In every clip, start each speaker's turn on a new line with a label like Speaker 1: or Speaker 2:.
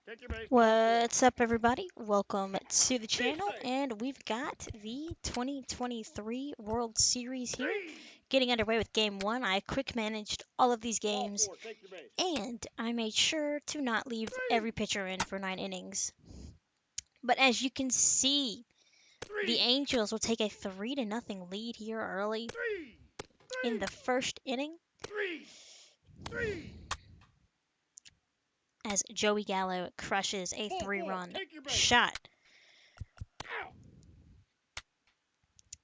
Speaker 1: Take your base.
Speaker 2: What's up, everybody? Welcome to the channel, and we've got the 2023 World Series here getting underway with Game 1. I quick managed all of these
Speaker 1: Ball
Speaker 2: games,
Speaker 1: four. Take your base.
Speaker 2: and I made sure to not leave every pitcher in for 9 innings. But as you can see, the Angels will take a 3-0 lead here early in the first inning as Joey Gallo crushes a
Speaker 1: Ball four.
Speaker 2: 3-run
Speaker 1: Take your base.
Speaker 2: shot.
Speaker 1: Out.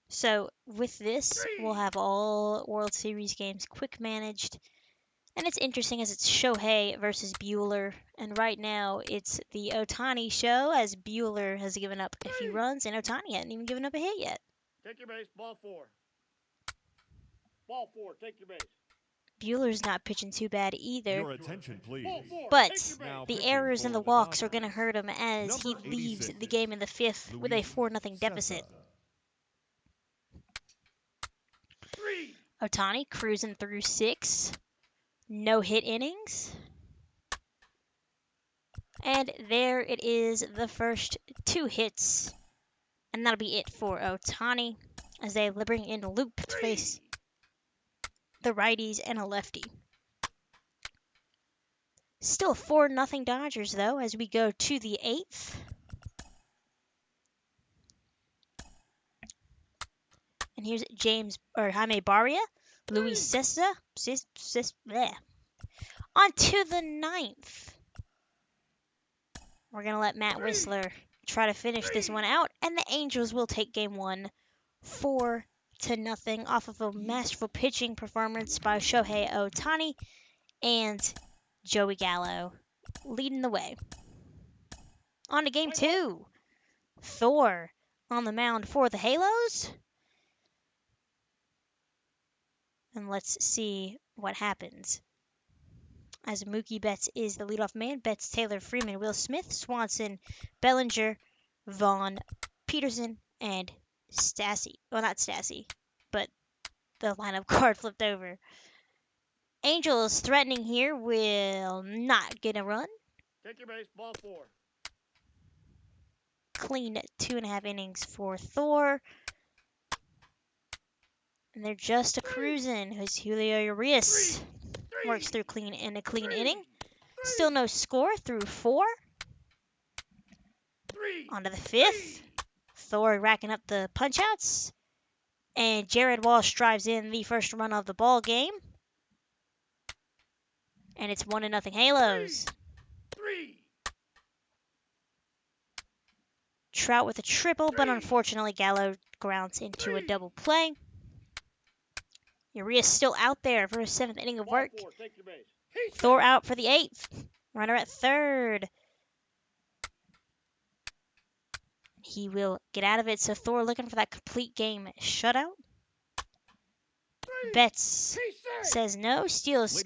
Speaker 2: So with this, we'll have all World Series games quick managed. And it's interesting as it's Shohei versus Bueller. And right now, it's the Ohtani show as Bueller has given up a few runs and Ohtani hasn't even given up a hit yet.
Speaker 1: Take your base. Ball four. Ball four. Take your base.
Speaker 2: Bueller's not pitching too bad either.
Speaker 3: Your attention, please.
Speaker 1: Ball four.
Speaker 2: But
Speaker 1: Take your base.
Speaker 3: Now
Speaker 2: the
Speaker 3: pitching
Speaker 2: errors and
Speaker 3: for
Speaker 2: the
Speaker 3: the
Speaker 2: walks are going to
Speaker 3: Dodgers,
Speaker 2: hurt him as he
Speaker 3: number
Speaker 2: leaves
Speaker 3: 86,
Speaker 2: the game in the fifth with a
Speaker 3: Luis
Speaker 2: 4-0 deficit. Ohtani cruising through 6 no-hit innings. And there it is, the first 2 hits. And that'll be it for Ohtani as they bring in Loop to face the righties and a lefty. Still 4-0 Dodgers, though, as we go to the 8th. And here's Jaime Barria, Luis Cessa, on to the 9th. We're going to let Matt Whistler try to finish this one out, and the Angels will take game 1 4-0 off of a masterful pitching performance by Shohei Ohtani and Joey Gallo leading the way. On to game 2. Thor on the mound for the Halos. And let's see what happens. As Mookie Betts is the leadoff man, Betts, Taylor, Freeman, Will Smith, Swanson, Bellinger, Vaughn, Peterson, and Stassi. Well, not Stassi, but the lineup card flipped over. Angels threatening here will not get a run.
Speaker 1: Take your base. Ball four.
Speaker 2: Clean 2.5 innings for Thor. And they're just a cruising. Who's Julio Urias works through a clean inning. Still no score through 4. On to the 5th. Thor racking up the punch-outs. And Jared Walsh drives in the first run of the ball game. And it's 1-0 Halos. Trout with a triple, but unfortunately Gallo grounds into a double play. Urias still out there for his 7th inning of work. Thor out for the 8th. Runner at 3rd. He will get out of it, so Thor looking for that complete game shutout. Betts says no, steals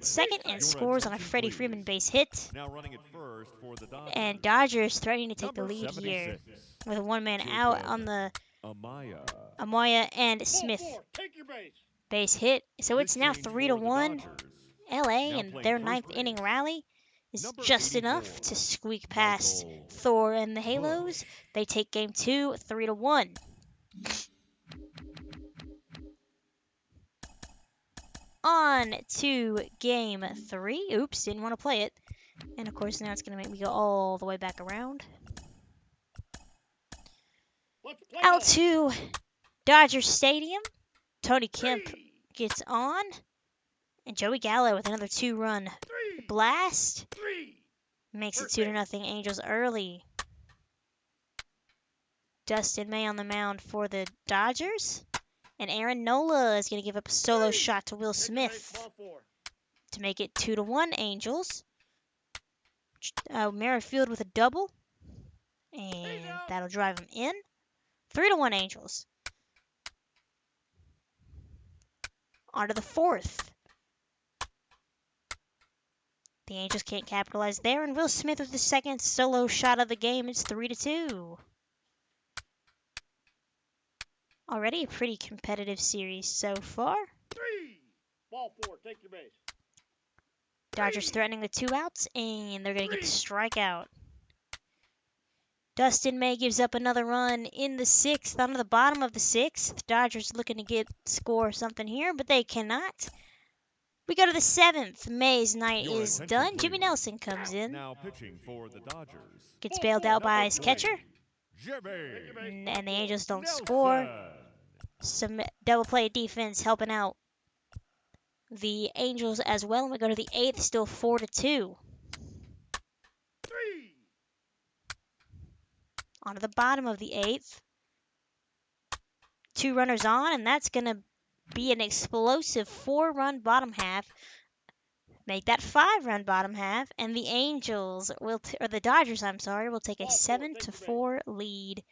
Speaker 2: second, and scores on a Freddie Freeman base hit.
Speaker 3: Now running at first for the Dodgers.
Speaker 2: And Dodgers threatening to take the
Speaker 3: Number
Speaker 2: lead here
Speaker 3: 76,
Speaker 2: with a one-man out on the Amaya and Smith base hit. So it's now 3-1 LA, and their 9th inning rally is just enough to squeak past Thor and the Halos. They take game 2, 3-1. On to game 3. Oops, didn't want to play it. And of course now it's going to make me go all the way back around. Out to Dodger Stadium. Tony Kemp gets on. And Joey Gallo with another 2-run blast. Makes it 2-0 Angels early. Dustin May on the mound for the Dodgers. And Aaron Nola is going to give up a solo shot to Will Smith to make it 2-1 Angels. Merrifield with a double. And that'll drive him in. 3-1 Angels. On to the 4th. The Angels can't capitalize there, and Will Smith with the 2nd solo shot of the game. It's 3-2. Already a pretty competitive series so far.
Speaker 1: Ball four. Take your base.
Speaker 2: Dodgers threatening with 2 outs, and they're going to get the strikeout. Dustin May gives up another run in the 6th, on the bottom of the 6th. Dodgers looking to score something here, but they cannot. We go to the 7th. May's night
Speaker 3: Your
Speaker 2: is
Speaker 3: attention,
Speaker 2: done. Jimmy
Speaker 3: please.
Speaker 2: Nelson comes in.
Speaker 3: Now pitching for the Dodgers.
Speaker 2: Gets bailed out by his catcher.
Speaker 3: Jimmy
Speaker 2: And the Angels don't
Speaker 3: Nelson.
Speaker 2: score. Some double play defense helping out the Angels as well. And we go to the 8th, still 4-2. On to the bottom of the 8th. 2 runners on, and that's going to be an explosive 4-run bottom half. Make that 5-run bottom half, and the Angels will, or the Dodgers, I'm sorry, will take a 7-4 lead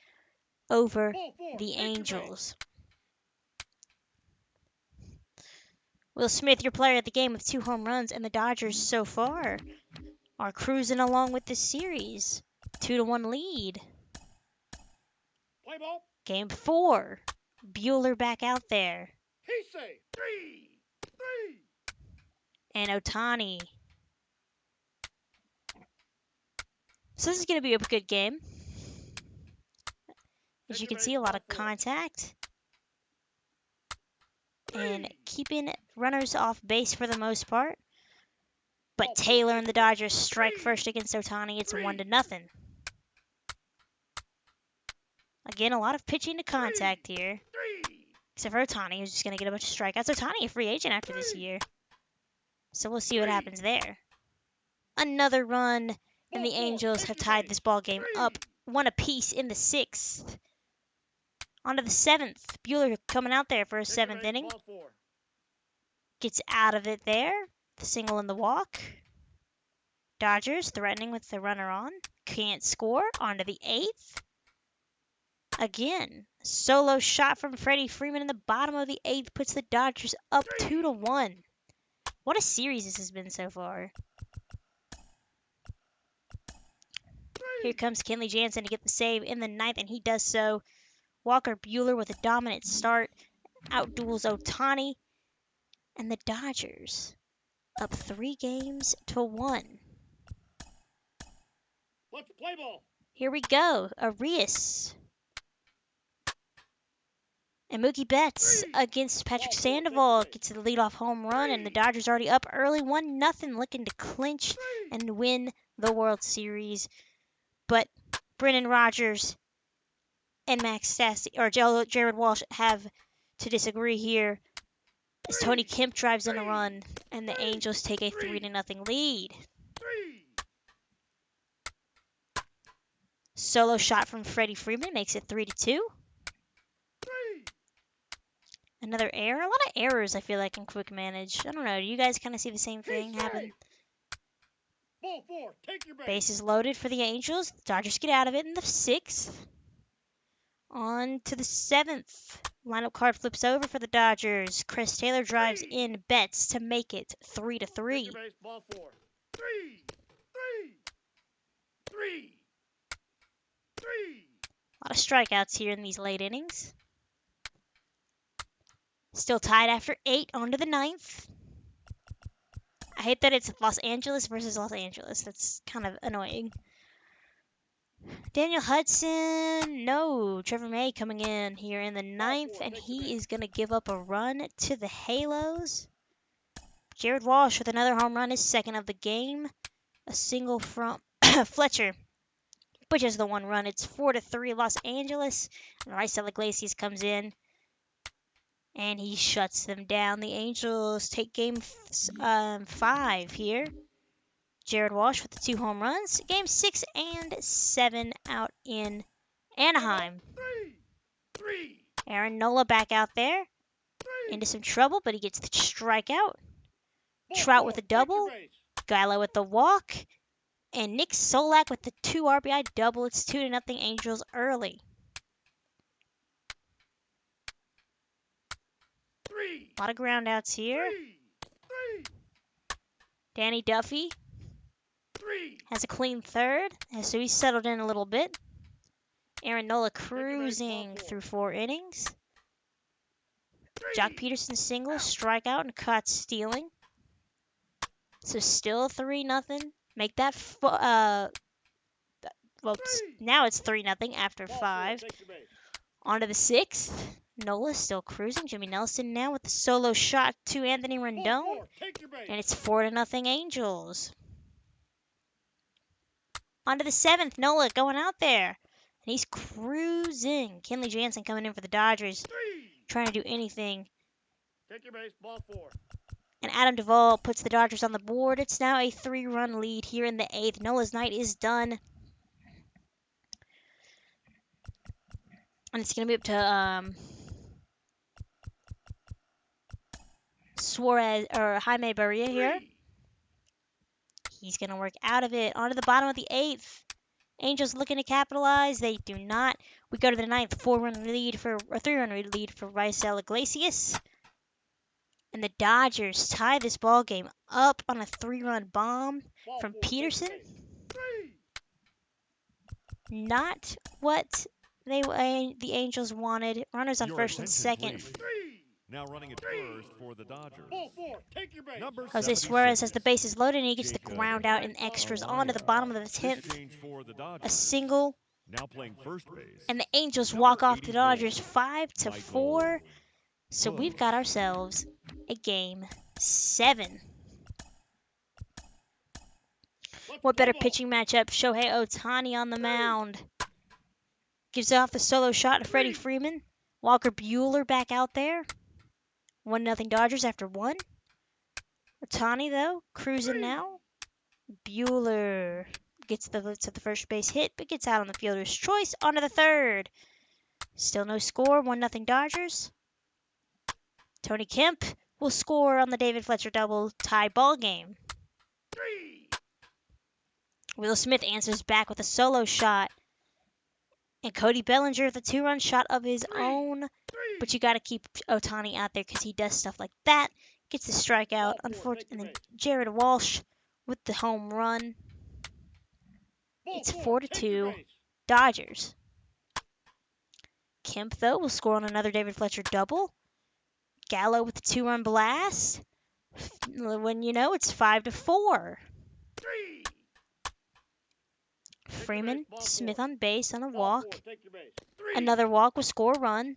Speaker 2: over the Angels. Will Smith, your player of the game with 2 home runs, and the Dodgers so far are cruising along with the series. 2-1 lead.
Speaker 1: Play ball.
Speaker 2: Game 4. Buehler back out there.
Speaker 1: He say 3.
Speaker 2: And Ohtani. So this is going to be a good game. As you can see, a lot of contact. And keeping runners off base for the most part. But Taylor and the Dodgers strike first against Ohtani. It's 1-0. Again, a lot of pitching to contact here. Except for Ohtani, who's just going to get a bunch of strikeouts. Ohtani, a free agent after this year. So we'll see what happens there. Another run, and the Angels have tied this ball game up 1 apiece in the 6th. On to the 7th. Buehler coming out there for a 7th inning. Gets out of it there. The single and the walk. Dodgers threatening with the runner on. Can't score. On to the 8th. Again, solo shot from Freddie Freeman in the bottom of the 8th puts the Dodgers up 2-1. What a series this has been so far. Here comes Kenley Jansen to get the save in the 9th, and he does so. Walker Buehler with a dominant start. Outduels Ohtani. And the Dodgers up 3-1.
Speaker 1: Let's play ball.
Speaker 2: Here we go. Arias. And Mookie Betts against Patrick Sandoval gets the leadoff home run, and the Dodgers already up early 1-0, looking to clinch and win the World Series. But Brennan Rodgers and Max Stassi, or Jared Walsh have to disagree here as Tony Kemp drives in a run, and the Angels take a 3-0 lead. Solo shot from Freddie Freeman makes it 3-2. Another error. A lot of errors, I feel like, in quick manage. I don't know. Do you guys kind of see the same thing happen?
Speaker 1: Ball 4. Take your base.
Speaker 2: Bases loaded for the Angels. The Dodgers get out of it in the 6th. On to the 7th. Lineup card flips over for the Dodgers. Chris Taylor drives in Betts to make it 3-3.
Speaker 1: Take your base. Ball 4. 3.
Speaker 2: A lot of strikeouts here in these late innings. Still tied after 8, on to the 9th. I hate that it's Los Angeles versus Los Angeles. That's kind of annoying. Daniel Hudson, no. Trevor May coming in here in the 9th, and he is going to give up a run to the Halos. Jared Walsh with another home run, his 2nd of the game. A single from Fletcher, which is the 1 run. It's 4-3 Los Angeles. And Raisel Iglesias comes in, and he shuts them down. The Angels take game 5 here. Jared Walsh with the 2 home runs. Game 6 and 7 out in Anaheim. Aaron Nola back out there. Into some trouble, but he gets the strikeout. Trout with a double. Gallo with the walk. And Nick Solak with the 2 RBI double. It's 2-0 Angels early. A lot of groundouts here. Danny Duffy has a clean 3rd, so he's settled in a little bit. Aaron Nola cruising through 4 innings. Jock Peterson single, strikeout, and caught stealing. So still 3-0. Make that now it's 3-0 after
Speaker 1: Ball
Speaker 2: 5.
Speaker 1: 4, take your base.
Speaker 2: On to the 6th. Nola's still cruising. Jimmy Nelson now with the solo shot to Anthony
Speaker 1: Ball
Speaker 2: Rendon.
Speaker 1: 4, take your base.
Speaker 2: And it's 4-0 Angels. On to the 7th. Nola going out there. And he's cruising. Kenley Jansen coming in for the Dodgers.
Speaker 1: 3,
Speaker 2: Trying to do anything.
Speaker 1: take your base. Ball 4.
Speaker 2: And Adam Duvall puts the Dodgers on the board. It's now a 3-run lead here in the 8th. Nola's night is done. And it's going to be up to Suarez or Jaime Barria here.
Speaker 1: 3,
Speaker 2: He's going to work out of it. On to the bottom of the 8th. Angels looking to capitalize. They do not. We go to the 9th. 3-run lead for Raisel Iglesias. And the Dodgers tie this ball game up on a 3-run bomb
Speaker 1: Ball
Speaker 2: from
Speaker 1: 4, take your
Speaker 2: Peterson.
Speaker 1: base. 3,
Speaker 2: Not what the Angels wanted. Runners on
Speaker 3: Your
Speaker 2: first and
Speaker 3: attention,
Speaker 2: second.
Speaker 3: please.
Speaker 1: 3,
Speaker 3: Now running at first for the Dodgers.
Speaker 1: ball 4, take your base.
Speaker 3: Number
Speaker 2: Jose
Speaker 3: 76.
Speaker 2: Suarez has the bases loaded and he gets the
Speaker 3: Jacob
Speaker 2: ground out in extras onto the bottom of the
Speaker 3: This
Speaker 2: 10th.
Speaker 3: change for the
Speaker 2: A
Speaker 3: Dodgers.
Speaker 2: single,
Speaker 3: Now playing first base.
Speaker 2: and the Angels
Speaker 3: Number
Speaker 2: walk off the
Speaker 3: 84,
Speaker 2: Dodgers 5-4.
Speaker 3: Michael
Speaker 2: So we've
Speaker 3: Bush.
Speaker 2: got ourselves a game 7.
Speaker 1: Let's
Speaker 2: What better
Speaker 1: go.
Speaker 2: pitching matchup? Shohei Ohtani on the mound. Gives off the solo shot to Freddie Freeman. Walker Buehler back out there. 1-0 Dodgers after 1. Ohtani, though, cruising now. Buehler gets to the first base hit, but gets out on the fielder's choice. On to the 3rd. Still no score. 1-0 Dodgers. Tony Kemp will score on the David Fletcher double tie ball game.
Speaker 1: 3,
Speaker 2: Will Smith answers back with a solo shot. And Cody Bellinger with a 2-run shot of his own.
Speaker 1: 3,
Speaker 2: But you got to keep Ohtani out there because he does stuff like that. Gets the strikeout.
Speaker 1: Ball 4, take
Speaker 2: Unfortunately,
Speaker 1: your
Speaker 2: and then
Speaker 1: base.
Speaker 2: Jared Walsh with the home run.
Speaker 1: ball
Speaker 2: It's
Speaker 1: 4, take your
Speaker 2: 4-2
Speaker 1: base.
Speaker 2: Dodgers. Kemp, though, will score on another David Fletcher double. Gallo with a 2-run blast. When you know it's 5-4.
Speaker 1: 3,
Speaker 2: Freeman,
Speaker 1: ball
Speaker 2: Smith
Speaker 1: 4.
Speaker 2: on base on a
Speaker 1: ball
Speaker 2: walk.
Speaker 1: 4, take your base. 3,
Speaker 2: Another walk will score a run.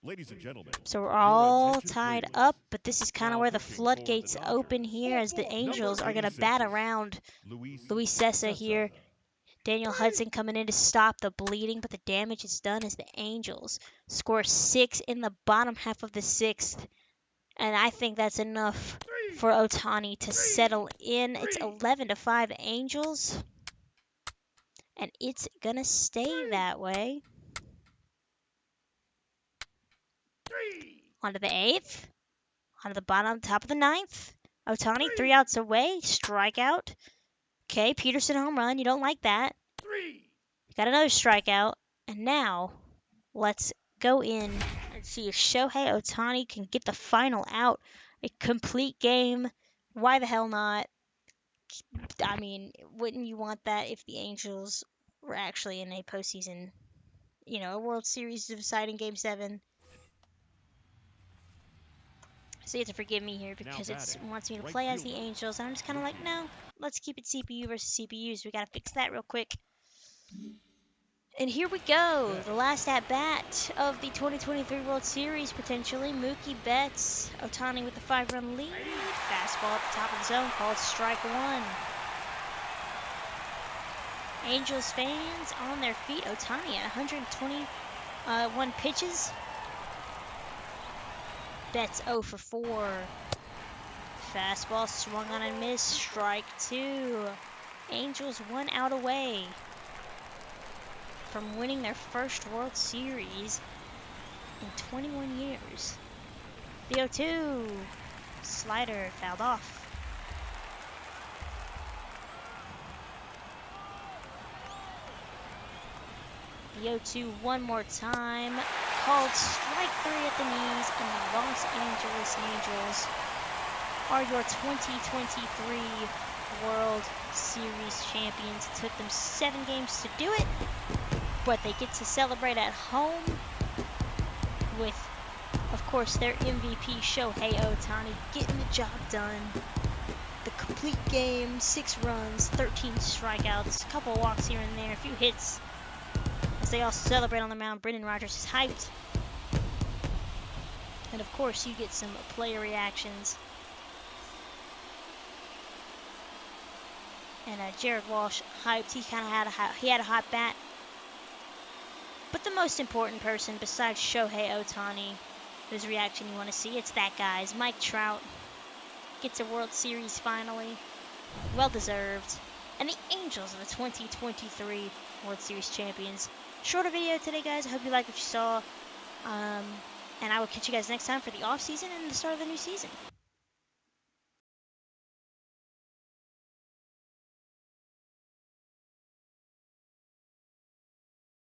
Speaker 3: Ladies and gentlemen.
Speaker 2: So we're
Speaker 3: your
Speaker 2: all
Speaker 3: attention,
Speaker 2: tied
Speaker 3: please.
Speaker 2: up, but this is kind of
Speaker 3: Now
Speaker 2: where the
Speaker 3: pitching for the
Speaker 2: floodgates open
Speaker 3: Dodgers.
Speaker 2: here as the Angels are going to
Speaker 3: 86
Speaker 2: bat
Speaker 3: is
Speaker 2: around
Speaker 3: Luis
Speaker 2: Luis Sessa here. Daniel Hudson coming in to stop the bleeding, but the damage is done as the Angels score 6 in the bottom half of the 6th. And I think that's enough for Ohtani to settle in. It's 11-5 Angels. And it's going to stay that way.
Speaker 1: 3,
Speaker 2: On to the 8th. On to the bottom, top of the 9th. Ohtani, 3 outs away. Strikeout. Okay, Peterson home run. You don't like that.
Speaker 1: 3,
Speaker 2: Got another strikeout. And now, let's go in and see if Shohei Ohtani can get the final out. A complete game. Why the hell not? I mean, wouldn't you want that if the Angels were actually in a postseason, a World Series deciding Game 7? So you have to forgive me here because it wants me to play as the Angels. And I'm just kind of like, no, let's keep it CPU versus CPUs. We got to fix that real quick. And here we go. The last at-bat of the 2023 World Series, potentially. Mookie Betts. Ohtani with the 5-run lead. Fastball at the top of the zone called strike 1. Angels fans on their feet. Ohtani at 121 pitches. Betts 0 for 4. Fastball swung on and missed. Strike 2. Angels 1 out away from winning their first World Series in 21 years. The 0-2. Slider fouled off. The 0-2 one more time. Called strike 3 at the knees, and the Los Angeles Angels are your 2023 World Series champions. It took them 7 games to do it, but they get to celebrate at home with, of course, their MVP Shohei Ohtani getting the job done. complete game, 6 runs, 13 strikeouts, a couple walks here and there, a few hits. As they all celebrate on the mound, Brendan Rodgers is hyped. And of course, you get some player reactions. And Jared Walsh hyped. He kind of had a hot bat. But the most important person besides Shohei Ohtani, whose reaction you want to see, it's that guy's Mike Trout. Gets a World Series finally. Well deserved. And the Angels are the 2023 World Series champions. Shorter video today, guys. I hope you liked what you saw. And I will catch you guys next time for the off season and the start of the new season.